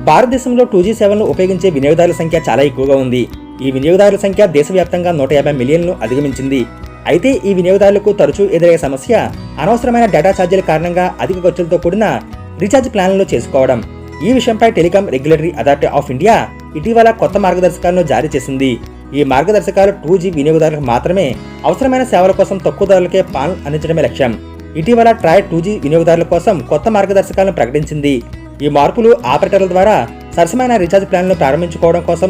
భారతదేశంలో 2G సేవలను ఉపయోగించే వినియోగదారుల సంఖ్య చాలా ఎక్కువగా ఉంది. ఈ వినియోగదారుల సంఖ్య దేశవ్యాప్తంగా 150 మిలియన్లను అధిగమించింది. అయితే ఈ వినియోగదారులకు తరచూ ఎదురయ్యే సమస్య అనవసరమైన డేటా ఛార్జీల కారణంగా అధిక ఖర్చులతో కూడిన రీఛార్జ్ ప్లాన్లను చేసుకోవడం. ఈ విషయంపై telecom regulatory authority of India ఇటీవల కొత్త మార్గదర్శకాలను జారీ చేసింది. ఈ మార్గదర్శకాలు 2G వినియోగదారులకు మాత్రమే అవసరమైన సేవల కోసం తక్కువ ధరలకే ప్లాన్లు అందించడమే లక్ష్యం. ఇటీవల ట్రాయ్ 2G వినియోగదారుల కోసం కొత్త మార్గదర్శకాలను ప్రకటించింది. ఈ మార్పులు ఆపరేటర్ల ద్వారా సరసమైన రీఛార్జ్ ప్లాన్లను ప్రారంభించుకోవడం కోసం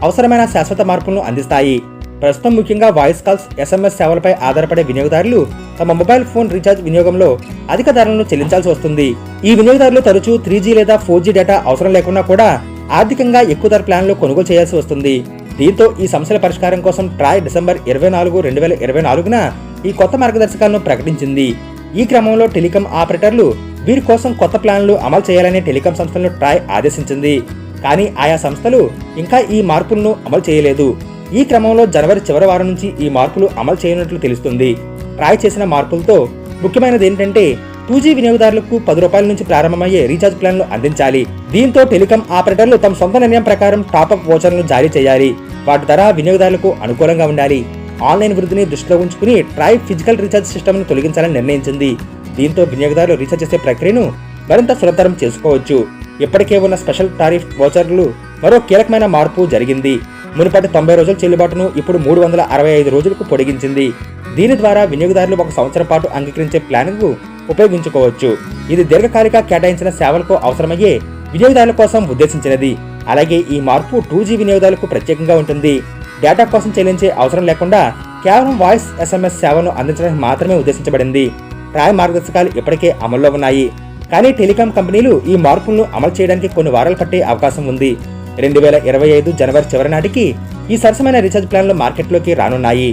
అవసరమైన శాశ్వత మార్పులను అందిస్తాయి. ప్రస్తుతం ముఖ్యంగా వాయిస్ కాల్స్, SMS సేవలపై ఆధారపడే వినియోగదారులు తమ మొబైల్ ఫోన్ రీఛార్జ్ వినియోగంలో అధిక ధరలను చెల్లించాల్సి వస్తుంది. ఈ వినియోగదారులు తరచూ 3G లేదా 4G డేటా అవసరం లేకుండా కూడా ఆర్థికంగా ఎక్కువ ధర ప్లాన్లు కొనుగోలు చేయాల్సి వస్తుంది. దీంతో ఈ సమస్యల పరిష్కారం కోసం ట్రాయ్ డిసెంబర్ 24, 2024న ఈ కొత్త మార్గదర్శకాలను ప్రకటించింది. ఈ క్రమంలో టెలికాం ఆపరేటర్లు వీరి కోసం కొత్త ప్లాన్లు అమలు చేయాలని టెలికాం సంస్థలను ట్రాయ్ ఆదేశించింది. కానీ ఆయా సంస్థలు ఇంకా ఈ మార్పులను అమలు చేయలేదు. ఈ క్రమంలో జనవరి చివరి వారం నుంచి ఈ మార్పులు అమలు చేయనున్నట్లు తెలుస్తుంది. ట్రాయ్ చేసిన మార్పులతో ముఖ్యమైనది ఏంటంటే 2G వినియోగదారులకు ₹10 నుంచి ప్రారంభమయ్యే రీఛార్జ్ ప్లాన్లు అందించాలి. దీంతో టెలికాం ఆపరేటర్లు తమ సొంత నిర్ణయం ప్రకారం టాపప్ వోచర్లను జారీ చేయాలి. వాటి ధర వినియోగదారులకు అనుకూలంగా ఉండాలి. ఆన్లైన్ వృద్ధిని దృష్టిలో ఉంచుకుని ట్రాయ్ ఫిజికల్ రీఛార్జ్ సిస్టమ్ను తొలగించాలని నిర్ణయించింది. దీంతో వినియోగదారులు రీఛార్జ్ చేసే ప్రక్రియను మరింత సులభతరం చేసుకోవచ్చు. ఇప్పటికే ఉన్న స్పెషల్ టారిఫ్ వోచర్లు మరో కీలకమైన మార్పు జరిగింది. మునుపటి 90 రోజుల చెల్లుబాటును ఇప్పుడు 365 రోజులకు పొడిగించింది. దీని ద్వారా వినియోగదారులు 1 సంవత్సరం పాటు అంగీకరించే ప్లాన్కు ఉపయోగించుకోవచ్చు. ఇది దీర్ఘకాలిక కేటాయించిన సేవలకు అవసరమయ్యే వినియోగదారుల కోసం ఉద్దేశించినది. అలాగే ఈ మార్పు 2G వినియోగదారులకు ప్రత్యేకంగా ఉంటుంది. డేటా కోసం చెల్లించే అవసరం లేకుండా కేవలం వాయిస్, SMS సేవను అందించడానికి మాత్రమే ఉద్దేశించబడింది. ట్రాయ్ మార్గదర్శకాలు ఇప్పటికే అమల్లో ఉన్నాయి. కానీ టెలికాం కంపెనీలు ఈ మార్పులను అమలు చేయడానికి కొన్ని వారాలు పట్టే అవకాశం ఉంది. 2025 జనవరి చివరి నాటికి ఈ సరసమైన రీఛార్జ్ ప్లాన్లు మార్కెట్లోకి రానున్నాయి.